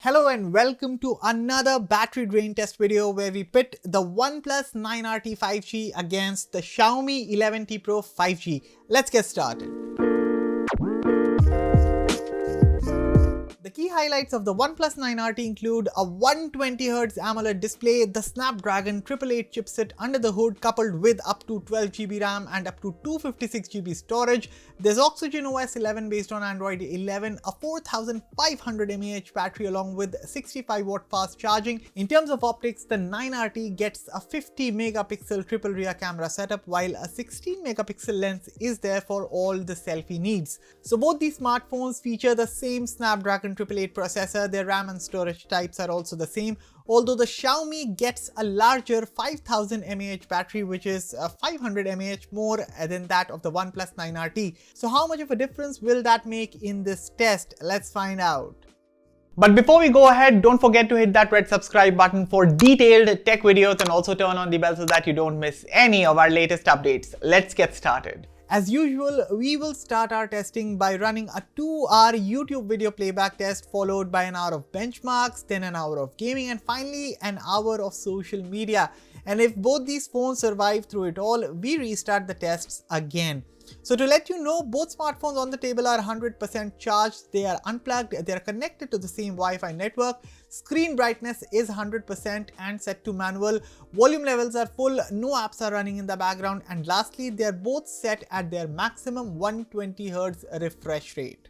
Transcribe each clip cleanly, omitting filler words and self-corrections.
Hello and welcome to another battery drain test video where we pit the OnePlus 9RT 5G against the Xiaomi 11T Pro 5G. Let's get started. The key highlights of the OnePlus 9RT include a 120Hz AMOLED display, the Snapdragon 888 chipset under the hood coupled with up to 12GB RAM and up to 256GB storage. There's Oxygen OS 11 based on Android 11, a 4500 mAh battery along with 65W fast charging. In terms of optics, the 9RT gets a 50 megapixel triple rear camera setup while a 16 megapixel lens is there for all the selfie needs. So both these smartphones feature the same Snapdragon 888 processor, their RAM and storage types are also the same, although the Xiaomi gets a larger 5000 mAh battery which is 500 mAh more than that of the OnePlus 9RT. So how much of a difference will that make in this test? Let's find out. But before we go ahead, don't forget to hit that red subscribe button for detailed tech videos and also turn on the bell so that you don't miss any of our latest updates. Let's get started. As usual, we will start our testing by running a 2-hour YouTube video playback test followed by an hour of benchmarks, then an hour of gaming and finally an hour of social media. And if both these phones survive through it all, we restart the tests again. So to let you know, both smartphones on the table are 100% charged, they are unplugged, they are connected to the same Wi-Fi network, screen brightness is 100% and set to manual, volume levels are full, no apps are running in the background, and lastly they are both set at their maximum 120Hz refresh rate.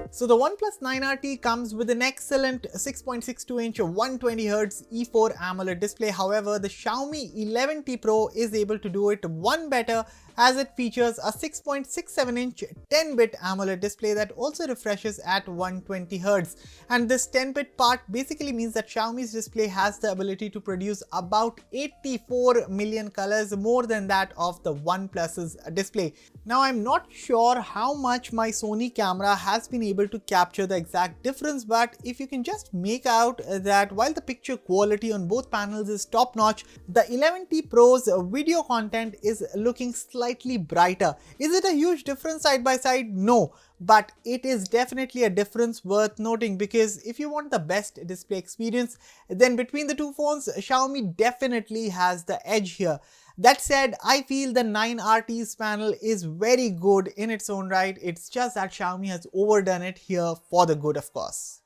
So the OnePlus 9RT comes with an excellent 6.62-inch 120Hz E4 AMOLED display. However, the Xiaomi 11T Pro is able to do it one better as it features a 6.67-inch 10-bit AMOLED display that also refreshes at 120Hz. And this 10-bit part basically means that Xiaomi's display has the ability to produce about 84 million colors, more than that of the OnePlus's display. Now I'm not sure how much my Sony camera has been able to capture the exact difference, but if you can just make out that while the picture quality on both panels is top notch, the 11T Pro's video content is looking slightly brighter. Is it a huge difference side by side? No. But it is definitely a difference worth noting, because if you want the best display experience, then between the two phones, Xiaomi definitely has the edge here. That said, I feel the 9RT's panel is very good in its own right. It's just that Xiaomi has overdone it here for the good, of course.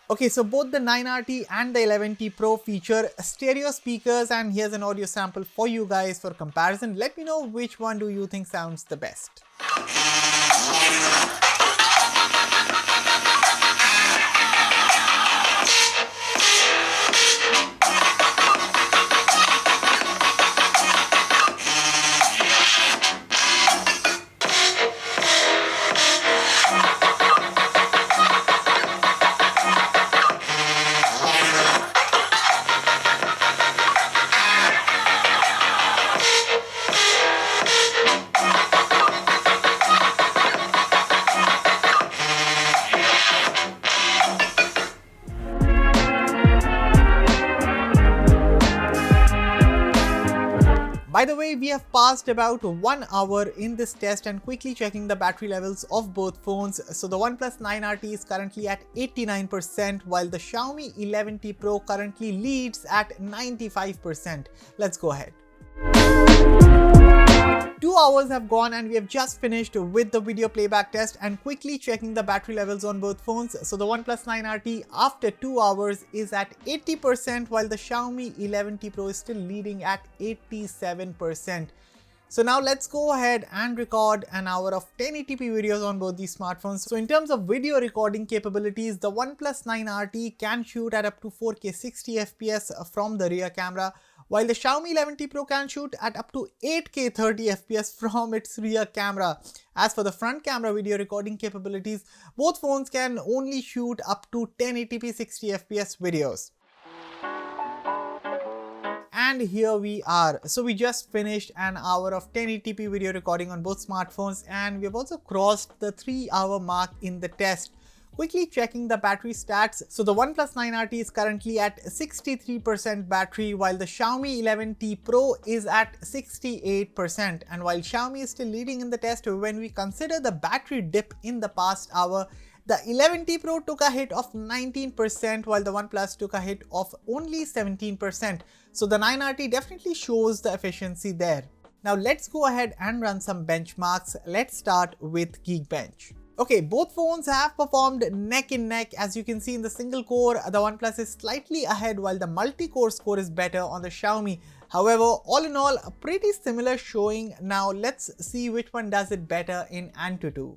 Okay, so both the 9RT and the 11T Pro feature stereo speakers, and here's an audio sample for you guys for comparison. Let me know which one do you think sounds the best. By the way, we have passed about 1 hour in this test and quickly checking the battery levels of both phones. So the OnePlus 9RT is currently at 89% while the Xiaomi 11T Pro currently leads at 95%. Let's go ahead. 2 hours have gone and we have just finished with the video playback test and quickly checking the battery levels on both phones. So the OnePlus 9RT after 2 hours is at 80% while the Xiaomi 11T Pro is still leading at 87%. So now let's go ahead and record an hour of 1080p videos on both these smartphones. So in terms of video recording capabilities, the OnePlus 9RT can shoot at up to 4K 60fps from the rear camera, while the Xiaomi 11T Pro can shoot at up to 8K 30fps from its rear camera. As for the front camera video recording capabilities, both phones can only shoot up to 1080p 60fps videos. And here we are. So we just finished an hour of 1080p video recording on both smartphones and we have also crossed the 3-hour mark in the test. quickly checking the battery stats. So the OnePlus 9RT is currently at 63% battery, while the Xiaomi 11T Pro is at 68%. And while Xiaomi is still leading in the test, when we consider the battery dip in the past hour, the 11T Pro took a hit of 19%, while the OnePlus took a hit of only 17%. So the 9RT definitely shows the efficiency there. Now let's go ahead and run some benchmarks. Let's start with Geekbench. Okay, both phones have performed neck and neck. As you can see in the single core, the OnePlus is slightly ahead while the multi-core score is better on the Xiaomi. However, all in all, a pretty similar showing. Now let's see which one does it better in AnTuTu.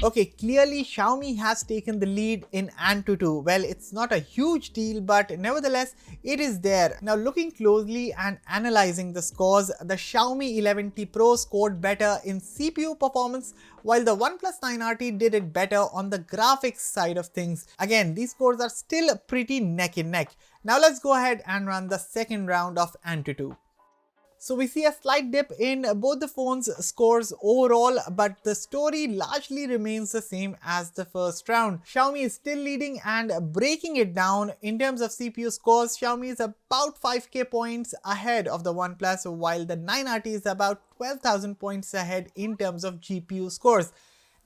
Okay, clearly Xiaomi has taken the lead in AnTuTu. Well, it's not a huge deal, but nevertheless, it is there. Now looking closely and analyzing the scores, the Xiaomi 11T Pro scored better in CPU performance, while the OnePlus 9RT did it better on the graphics side of things. Again, these scores are still pretty neck and neck. Now let's go ahead and run the second round of AnTuTu. So we see a slight dip in both the phones' scores overall, but the story largely remains the same as the first round. Xiaomi is still leading and breaking it down. In terms of CPU scores, Xiaomi is about 5k points ahead of the OnePlus, while the 9RT is about 12,000 points ahead in terms of GPU scores.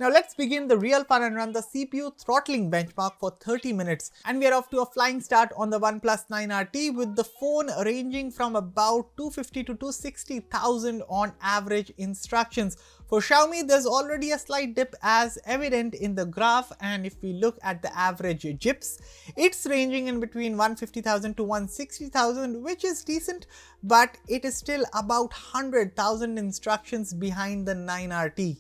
Now let's begin the real fun and run the CPU throttling benchmark for 30 minutes. And we are off to a flying start on the OnePlus 9RT, with the phone ranging from about 250 to 260,000 on average instructions. For Xiaomi, there's already a slight dip as evident in the graph, and if we look at the average GIPS, it's ranging in between 150,000 to 160,000, which is decent, but it is still about 100,000 instructions behind the 9RT.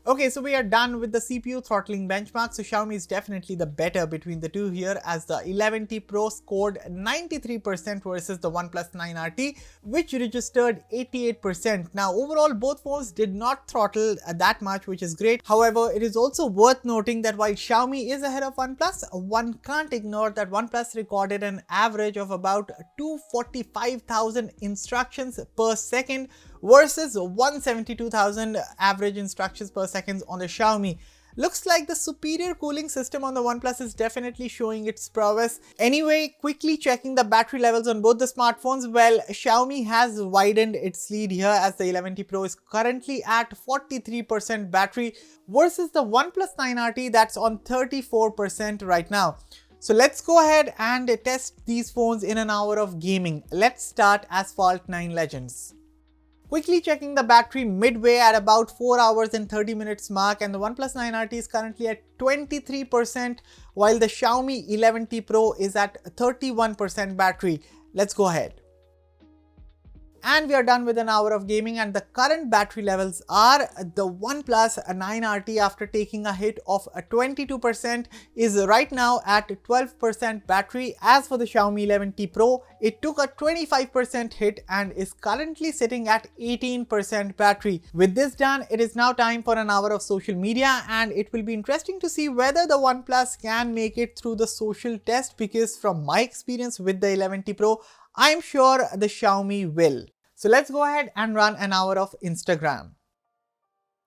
Okay, so we are done with the CPU throttling benchmark. So Xiaomi is definitely the better between the two here, as the 11T Pro scored 93% versus the OnePlus 9RT, which registered 88%. Now overall, both phones did not throttle that much, which is great. However, it is also worth noting that while Xiaomi is ahead of OnePlus, one can't ignore that OnePlus recorded an average of about 245,000 instructions per second versus 172,000 average instructions per second on the Xiaomi. Looks like the superior cooling system on the OnePlus is definitely showing its prowess. Anyway, quickly checking the battery levels on both the smartphones, well, Xiaomi has widened its lead here, as the 11T Pro is currently at 43% battery versus the OnePlus 9RT that's on 34% right now. So let's go ahead and test these phones in an hour of gaming. Let's start Asphalt 9 Legends. Quickly checking the battery midway at about 4 hours and 30 minutes mark, and the OnePlus 9RT is currently at 23%, while the Xiaomi 11T Pro is at 31% battery. Let's go ahead. And we are done with an hour of gaming, and the current battery levels are the OnePlus 9RT, after taking a hit of 22%, is right now at 12% battery. As for the Xiaomi 11T Pro, it took a 25% hit and is currently sitting at 18% battery. With this done, it is now time for an hour of social media, and it will be interesting to see whether the OnePlus can make it through the social test, because from my experience with the 11T Pro, I'm sure the Xiaomi will. So let's go ahead and run an hour of Instagram.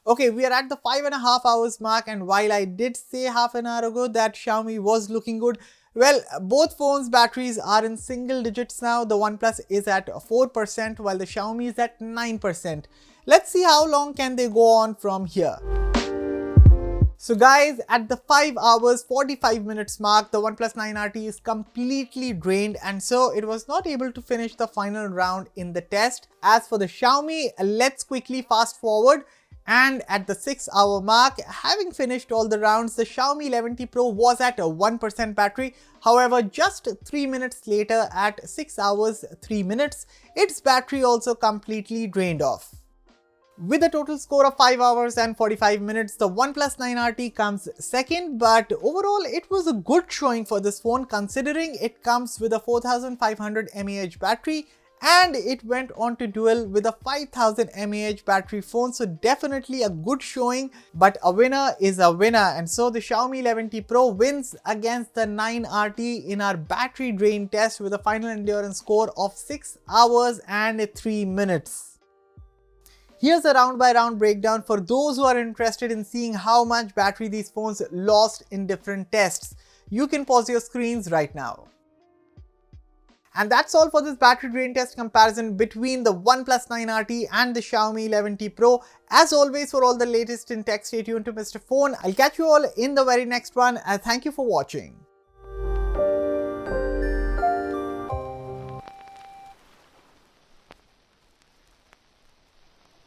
Okay, we are at the 5.5 hours mark, and while I did say half an hour ago that Xiaomi was looking good, well, both phones' batteries are in single digits now. The OnePlus is at 4%, while the Xiaomi is at 9%. Let's see how long can they go on from here. So guys, at the 5 hours 45 minutes mark, the OnePlus 9RT is completely drained, and so it was not able to finish the final round in the test. As for the Xiaomi, let's quickly fast forward, and at the 6 hour mark, having finished all the rounds, the Xiaomi 11T Pro was at a 1% battery. However, just 3 minutes later, at 6 hours 3 minutes, its battery also completely drained off. With a total score of 5 hours and 45 minutes, the OnePlus 9RT comes second, but overall it was a good showing for this phone, considering it comes with a 4500 mAh battery and it went on to duel with a 5000 mAh battery phone. So definitely a good showing, but a winner is a winner, and so the Xiaomi 11T Pro wins against the 9RT in our battery drain test with a final endurance score of 6 hours and 3 minutes. Here's a round by round breakdown for those who are interested in seeing how much battery these phones lost in different tests. You can pause your screens right now. And that's all for this battery drain test comparison between the OnePlus 9RT and the Xiaomi 11T Pro. As always, for all the latest in tech, stay tuned to Mr. Phone. I'll catch you all in the very next one, and thank you for watching.